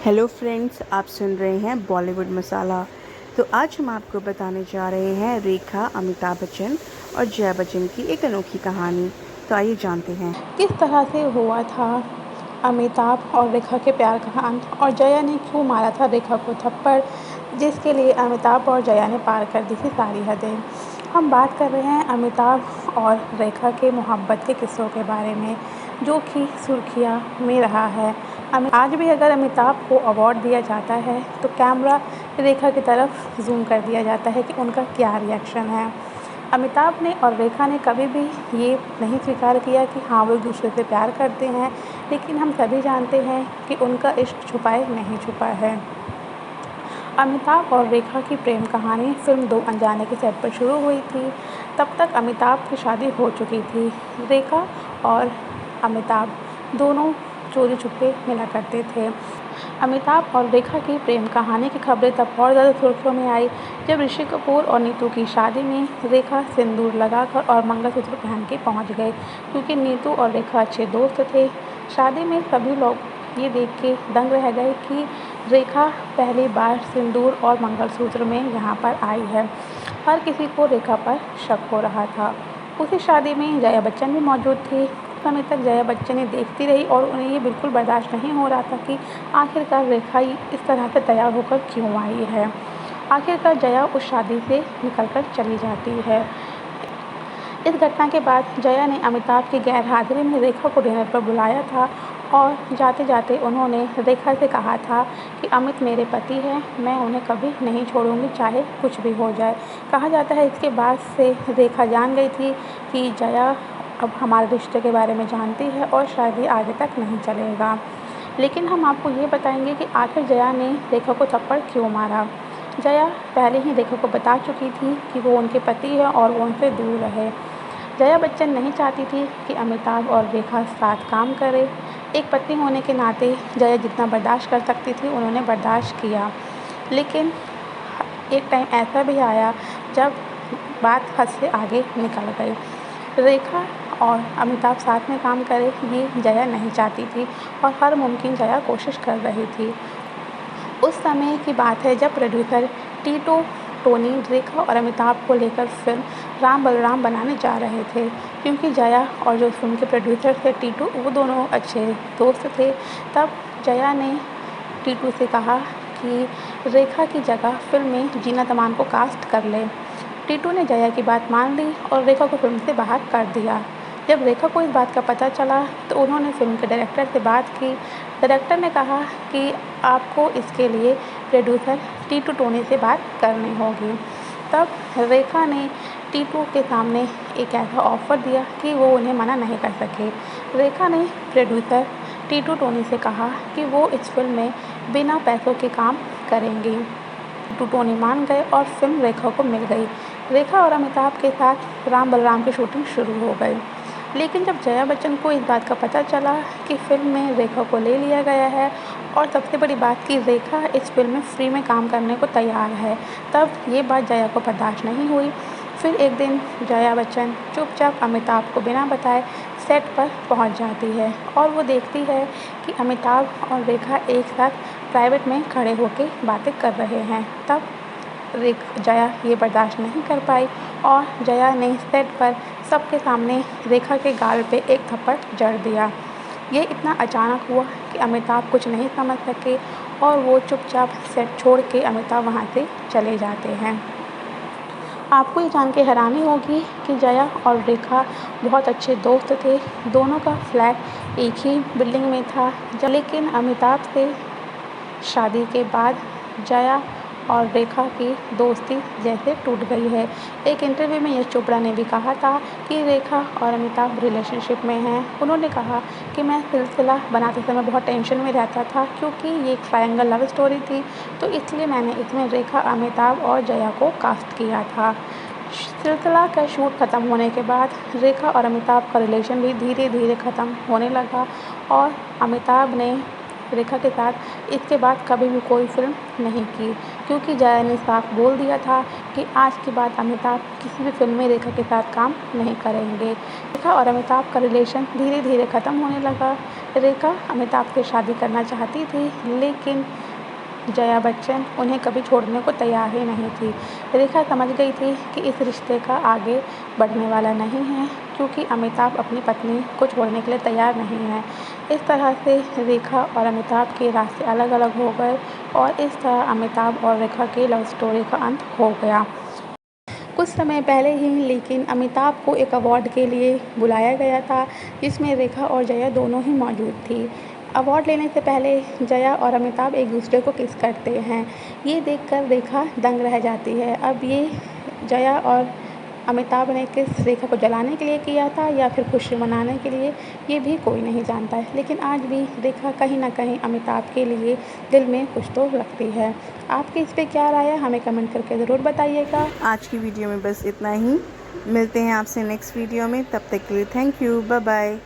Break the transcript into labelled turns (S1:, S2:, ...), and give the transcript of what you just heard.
S1: Hello friends, आप सुन रहे हैं बॉलीवुड मसाला। तो आज हम आपको बताने जा रहे हैं रेखा, अमिताभ बच्चन और जया बच्चन की एक अनोखी कहानी। तो आइए जानते हैं
S2: किस तरह से हुआ था अमिताभ और रेखा के प्यार का अंत और जया ने क्यों मारा था रेखा को थप्पड़, जिसके लिए अमिताभ और जया ने पार कर दी थी सारी हदें। हम बात कर रहे हैं अमिताभ और रेखा के मोहब्बत के किस्सों के बारे में, जो कि सुर्खियाँ में रहा है। आज भी अगर अमिताभ को अवार्ड दिया जाता है तो कैमरा रेखा की तरफ जूम कर दिया जाता है कि उनका क्या रिएक्शन है। अमिताभ ने और रेखा ने कभी भी ये नहीं स्वीकार किया कि हाँ, वो एक दूसरे से प्यार करते हैं, लेकिन हम सभी जानते हैं कि उनका इश्क छुपाए नहीं छुपा है। अमिताभ और रेखा की प्रेम कहानी फिल्म दो अनजाने के सेट पर शुरू हुई थी। तब तक अमिताभ की शादी हो चुकी थी। रेखा और अमिताभ दोनों चोरी छुपे मिला करते थे। अमिताभ और रेखा की प्रेम कहानी की खबरें तब और ज़्यादा सुर्खियों में आई जब ऋषि कपूर और नीतू की शादी में रेखा सिंदूर लगाकर और मंगलसूत्र पहन के पहुंच गए, क्योंकि नीतू और रेखा अच्छे दोस्त थे। शादी में सभी लोग ये देख के दंग रह गए कि रेखा पहली बार सिंदूर और मंगलसूत्र में यहाँ पर आई है। हर किसी को रेखा पर शक हो रहा था। उसी शादी में जया बच्चन भी मौजूद थी। कुछ समय तक जया बच्चन ने देखती रही और उन्हें ये बिल्कुल बर्दाश्त नहीं हो रहा था कि आखिरकार रेखा इस तरह से तैयार होकर क्यों आई है। आखिरकार जया उस शादी से निकलकर चली जाती है। इस घटना के बाद जया ने अमिताभ की गैर हाजिरी में रेखा को डिनर पर बुलाया था और जाते जाते उन्होंने रेखा से कहा था कि अमित मेरे पति हैं, मैं उन्हें कभी नहीं छोड़ूंगी, चाहे कुछ भी हो जाए। कहा जाता है इसके बाद से रेखा जान गई थी कि जया अब हमारे रिश्ते के बारे में जानती है और शायद ये आगे तक नहीं चलेगा। लेकिन हम आपको ये बताएंगे कि आखिर जया ने रेखा को थप्पड़ क्यों मारा। जया पहले ही रेखा को बता चुकी थी कि वो उनके पति है और वो उनसे दूर रहे। जया बच्चन नहीं चाहती थी कि अमिताभ और रेखा साथ काम करें। एक पत्नी होने के नाते जया जितना बर्दाश्त कर सकती थी उन्होंने बर्दाश्त किया, लेकिन एक टाइम ऐसा भी आया जब बात हद से आगे निकल गई। रेखा और अमिताभ साथ में काम करें ये जया नहीं चाहती थी और हर मुमकिन जया कोशिश कर रही थी। उस समय की बात है जब प्रोड्यूसर टीटू टोनी रेखा और अमिताभ को लेकर फिल्म राम बलराम बनाने जा रहे थे, क्योंकि जया और जो फिल्म के प्रोड्यूसर थे टीटू, वो दोनों अच्छे दोस्त थे। तब जया ने टीटू से कहा कि रेखा की जगह फिल्म में जीना तमान को कास्ट कर ले। टीटू ने जया की बात मान ली और रेखा को फिल्म से बाहर कर दिया। जब रेखा को इस बात का पता चला तो उन्होंने फिल्म के डायरेक्टर से बात की। डायरेक्टर ने कहा कि आपको इसके लिए प्रोड्यूसर टीटू टोनी से बात करनी होगी। तब रेखा ने टीटू के सामने एक ऐसा ऑफ़र दिया कि वो उन्हें मना नहीं कर सके। रेखा ने प्रोड्यूसर टीटू टोनी से कहा कि वो इस फिल्म में बिना पैसों के काम करेंगी। टीटू टोनी मान गए और फिल्म रेखा को मिल गई। रेखा और अमिताभ के साथ राम बलराम की शूटिंग शुरू हो गई। लेकिन जब जया बच्चन को इस बात का पता चला कि फिल्म में रेखा को ले लिया गया है और सबसे बड़ी बात कि रेखा इस फिल्म में फ्री में काम करने को तैयार है, तब ये बात जया को बर्दाश्त नहीं हुई। फिर एक दिन जया बच्चन चुपचाप अमिताभ को बिना बताए सेट पर पहुंच जाती है और वो देखती है कि अमिताभ और रेखा एक साथ प्राइवेट में खड़े होकर बातें कर रहे हैं। तब जया ये बर्दाश्त नहीं कर पाई और जया ने सेट पर सबके सामने रेखा के गाल पे एक थप्पड़ जड़ दिया। ये इतना अचानक हुआ कि अमिताभ कुछ नहीं समझ सके और वो चुपचाप सेट छोड़ के अमिताभ वहाँ से चले जाते हैं। आपको ये जान के हैरानी होगी कि जया और रेखा बहुत अच्छे दोस्त थे। दोनों का फ्लैट एक ही बिल्डिंग में था। लेकिन अमिताभ से शादी के बाद जया और रेखा की दोस्ती जैसे टूट गई है। एक इंटरव्यू में यश चोपड़ा ने भी कहा था कि रेखा और अमिताभ रिलेशनशिप में हैं। उन्होंने कहा कि मैं सिलसिला बनाते समय बहुत टेंशन में रहता था, क्योंकि ये एक ट्रायंगल लव स्टोरी थी, तो इसलिए मैंने इसमें रेखा, अमिताभ और जया को कास्ट किया था। सिलसिला का शूट ख़त्म होने के बाद रेखा और अमिताभ का रिलेशन भी धीरे धीरे ख़त्म होने लगा और अमिताभ ने रेखा के साथ इसके बाद कभी भी कोई फिल्म नहीं की, क्योंकि जया ने साफ बोल दिया था कि आज के बाद अमिताभ किसी भी फिल्म में रेखा के साथ काम नहीं करेंगे। रेखा और अमिताभ का रिलेशन धीरे धीरे ख़त्म होने लगा। रेखा अमिताभ से शादी करना चाहती थी, लेकिन जया बच्चन उन्हें कभी छोड़ने को तैयार ही नहीं थी। रेखा समझ गई थी कि इस रिश्ते का आगे बढ़ने वाला नहीं है, क्योंकि अमिताभ अपनी पत्नी को छोड़ने के लिए तैयार नहीं है। इस तरह से रेखा और अमिताभ के रास्ते अलग अलग हो गए और इस तरह अमिताभ और रेखा की लव स्टोरी का अंत हो गया। कुछ समय पहले ही लेकिन अमिताभ को एक अवार्ड के लिए बुलाया गया था, जिसमें रेखा और जया दोनों ही मौजूद थी। अवार्ड लेने से पहले जया और अमिताभ एक दूसरे को किस करते हैं, ये देखकर रेखा दंग रह जाती है। अब ये जया और अमिताभ ने किस रेखा को जलाने के लिए किया था या फिर खुशी मनाने के लिए, ये भी कोई नहीं जानता है। लेकिन आज भी रेखा कहीं ना कहीं अमिताभ के लिए दिल में कुछ तो रखती है। आपकी इस पर क्या राय है, हमें कमेंट करके ज़रूर बताइएगा।
S1: आज की वीडियो में बस इतना ही। मिलते हैं आपसे नेक्स्ट वीडियो में, तब तक के लिए थैंक यू, बाय बाय।